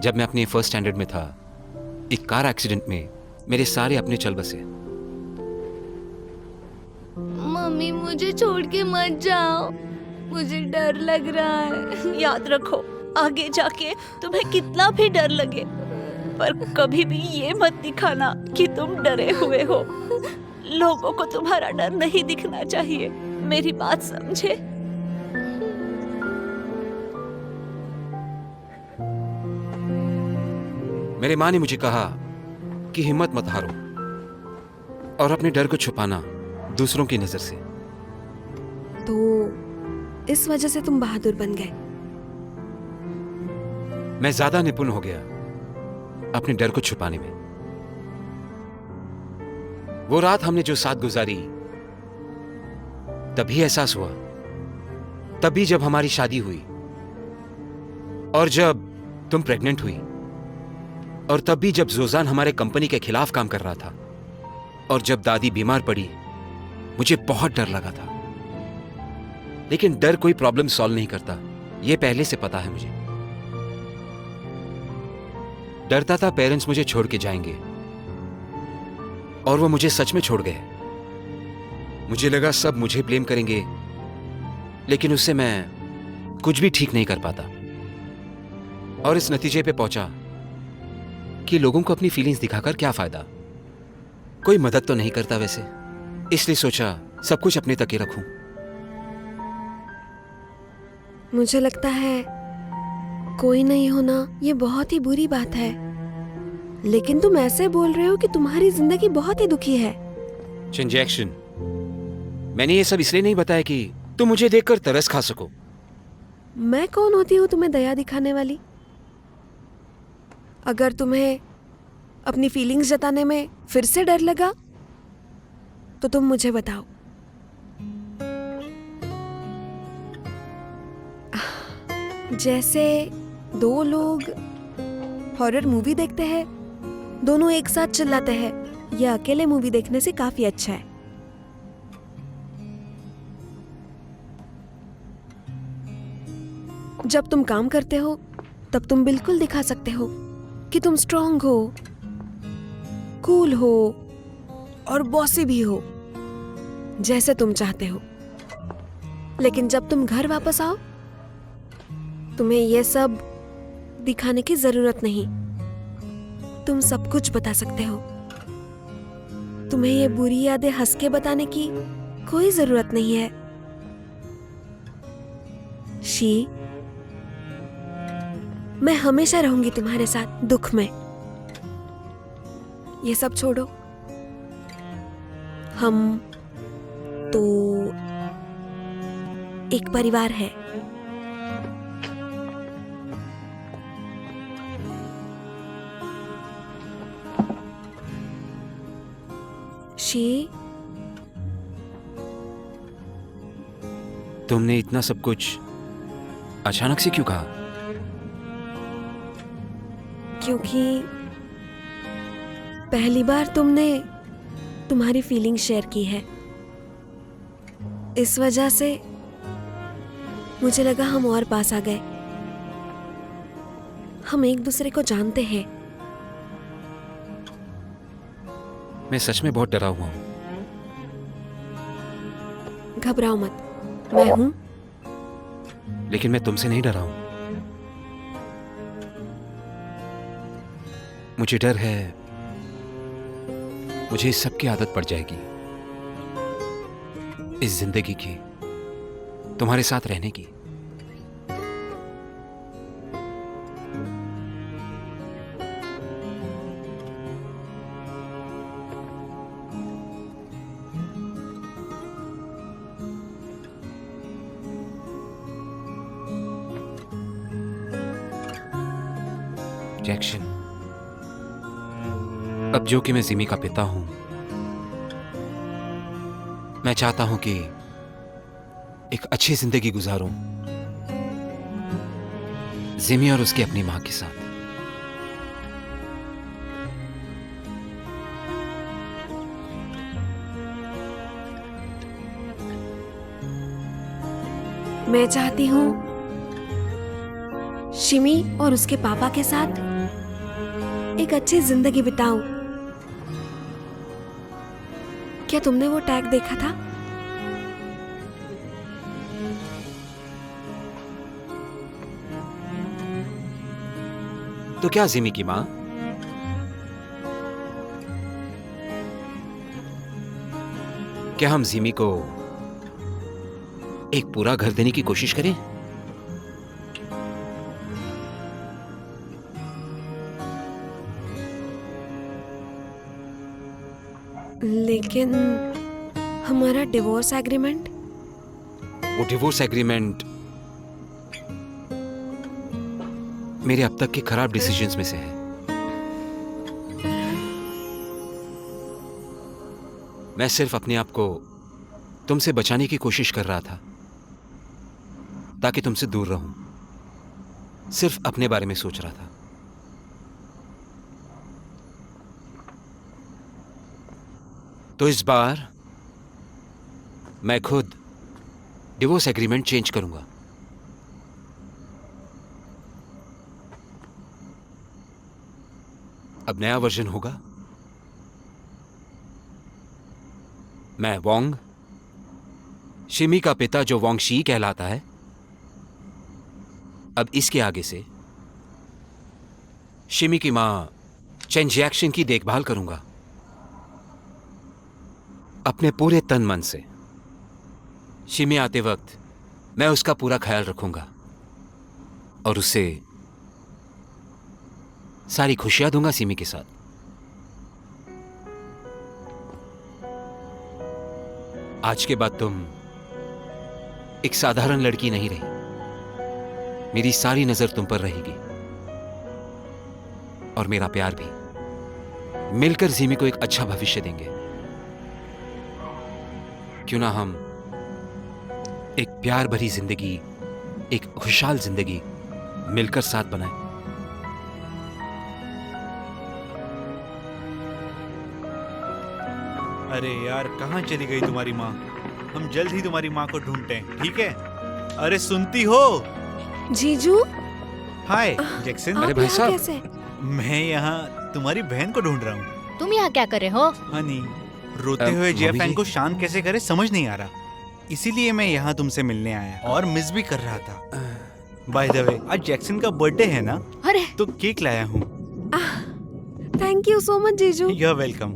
जब मैं अपने फर्स्ट स्टैंडर्ड में था, एक कार एक्सीडेंट में मेरे सारे अपने चल बसे। मम्मी मुझे छोड़ के मत जाओ, मुझे डर लग रहा है। याद रखो, आगे जाके तुम्हें कितना भी डर लगे, पर कभी भी ये मत दिखाना कि तुम डरे हुए हो। लोगों को तुम्हारा डर नहीं दिखना चाहिए, मेरी बात समझे? मेरे माँ ने मुझे कहा कि हिम्मत मत हारो और अपने डर को छुपाना दूसरों की नजर से। तो इस वजह से तुम बहादुर बन गए। मैं ज्यादा निपुण हो गया अपने डर को छुपाने में। वो रात हमने जो साथ गुजारी, तभी एहसास हुआ, तभी जब हमारी शादी हुई, और जब तुम प्रेग्नेंट हुई, और तब भी जब जोजान हमारे कंपनी के खिलाफ काम कर रहा था, और जब दादी बीमार पड़ी, मुझे बहुत डर लगा था। लेकिन डर कोई प्रॉब्लम सॉल्व नहीं करता, यह पहले से पता है मुझे। डरता था पेरेंट्स मुझे छोड़ के जाएंगे, और वो मुझे सच में छोड़ गए। मुझे लगा सब मुझे ब्लेम करेंगे, लेकिन उससे मैं कुछ भी ठीक नहीं कर पाता, और इस नतीजे पे पहुंचा कि लोगों को अपनी फीलिंग्स दिखाकर क्या फायदा, कोई मदद तो नहीं करता वैसे। इसलिए सोचा सब कुछ अपने तक ही रखूं। मुझे लगता है कोई नहीं होना ये बहुत ही बुरी बात है, लेकिन तुम ऐसे बोल रहे हो कि तुम्हारी जिंदगी बहुत ही दुखी है। इंजेक्शन, मैंने ये सब इसलिए नहीं बताया कि तुम मुझे देखकर तरस खा सको। मैं कौन होती हूँ तुम्हें दया दिखाने वाली? अगर तुम्हें अपनी फीलिंग्स जताने में फिर से डर लगा तो तुम मुझे बताओ। जैसे दो लोग हॉरर मूवी देखते हैं, दोनों एक साथ चिल्लाते हैं, यह अकेले मूवी देखने से काफी अच्छा है। जब तुम काम करते हो तब तुम बिल्कुल दिखा सकते हो कि तुम स्ट्रांग हो, कूल हो और बॉसी भी हो, जैसे तुम चाहते हो। लेकिन जब तुम घर वापस आओ, तुम्हें यह सब दिखाने की जरूरत नहीं। तुम सब कुछ बता सकते हो। तुम्हें ये बुरी यादें हंस के बताने की कोई जरूरत नहीं है। शी, मैं हमेशा रहूंगी तुम्हारे साथ दुख में। ये सब छोड़ो, हम तो एक परिवार है। शी, तुमने इतना सब कुछ अचानक से क्यों कहा? क्योंकि पहली बार तुमने तुम्हारी फीलिंग शेयर की है, इस वजह से मुझे लगा हम और पास आ गए। हम एक दूसरे को जानते हैं। मैं सच में बहुत डरा हुआ हूं। घबराओ मत, मैं हूं। लेकिन मैं तुमसे नहीं डरा हूं। मुझे डर है मुझे इस सब की आदत पड़ जाएगी, इस जिंदगी की, तुम्हारे साथ रहने की। जैक्शन, अब जो कि मैं जिमी का पिता हूं, मैं चाहता हूं कि एक अच्छी जिंदगी गुजारूं जिमी और उसकी अपनी मां के साथ। मैं चाहती हूं शिमी और उसके पापा के साथ एक अच्छी जिंदगी बिताऊं। क्या तुमने वो टैग देखा था? तो क्या जिमी की माँ, क्या हम जिमी को एक पूरा घर देने की कोशिश करें? लेकिन हमारा डिवोर्स एग्रीमेंट? वो डिवोर्स एग्रीमेंट मेरे अब तक के खराब डिसीजंस में से है। मैं सिर्फ अपने आप को तुमसे बचाने की कोशिश कर रहा था ताकि तुमसे दूर रहूं। सिर्फ अपने बारे में सोच रहा था। तो इस बार मैं खुद डिवोर्स एग्रीमेंट चेंज करूंगा। अब नया वर्जन होगा। मैं वोंग, शिमी का पिता जो वोंग शी कहलाता है, अब इसके आगे से शिमी की मां चेन जियाक्शिन की देखभाल करूंगा अपने पूरे तन मन से। शिमी आते वक्त मैं उसका पूरा ख्याल रखूंगा और उसे सारी खुशियां दूंगा सिमी के साथ। आज के बाद तुम एक साधारण लड़की नहीं रही। मेरी सारी नजर तुम पर रहेगी और मेरा प्यार भी। मिलकर जिमी को एक अच्छा भविष्य देंगे। क्यों ना हम एक प्यार भरी जिंदगी, एक खुशहाल जिंदगी मिलकर साथ बनाएं। अरे यार, कहाँ चली गई तुम्हारी माँ? हम जल्द ही तुम्हारी माँ को ढूंढते हैं, ठीक है? अरे सुनती हो? जीजू, हाय जैक्सन। अरे आप भाई यहाँ साहब। कैसे? मैं यहाँ तुम्हारी बहन को ढूंढ रहा हूँ। तुम यहाँ क्या कर रहे हो? हनी, रोते हुए मम्मी जियाफैंग जी। को शांत कैसे करे समझ नहीं आ रहा, इसीलिए मैं यहाँ तुमसे मिलने आया और मिस भी कर रहा था। बाय द वे, आज जैक्सन का बर्थडे है ना, अरे तो केक लाया हूँ। थैंक यू सो मच जीजू। You are welcome.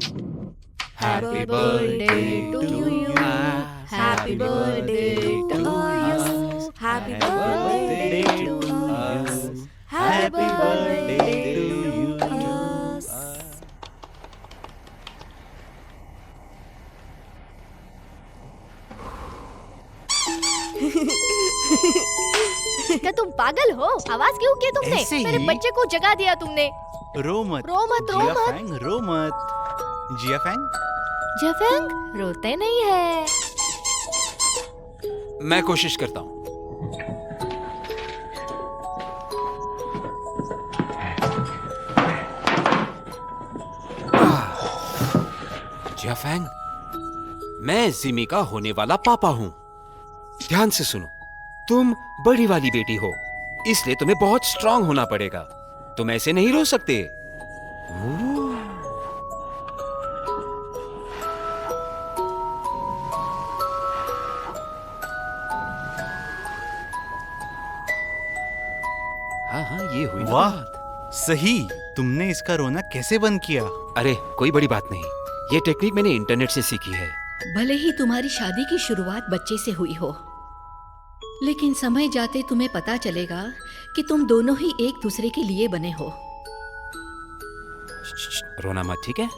Happy birthday to you, happy birthday to you, happy birthday to us, happy birthday to us. क्या तुम पागल हो? आवाज क्यों की तुमने? ऐसे ही। मेरे बच्चे को जगा दिया तुमने। रो मत, रो मत, रो मत। जियाफैंग, रो मत। जियाफैंग, जफेंग रोते नहीं है। मैं कोशिश करता हूं। जियाफैंग, मैं जिमी का होने वाला पापा हूं। ध्यान से सुनो, तुम बड़ी वाली बेटी हो, इसलिए तुम्हें बहुत स्ट्रांग होना पड़ेगा। तुम ऐसे नहीं रो सकते। हाँ हाँ, ये हुई ना वाह, बात। सही। तुमने इसका रोना कैसे बंद किया? अरे कोई बड़ी बात नहीं, ये टेक्निक मैंने इंटरनेट से सीखी है। भले ही तुम्हारी शादी की शुरुआत बच्चे से हुई हो, लेकिन समय जाते तुम्हें पता चलेगा कि तुम दोनों ही एक दूसरे के लिए बने हो। रोना मत, ठीक है?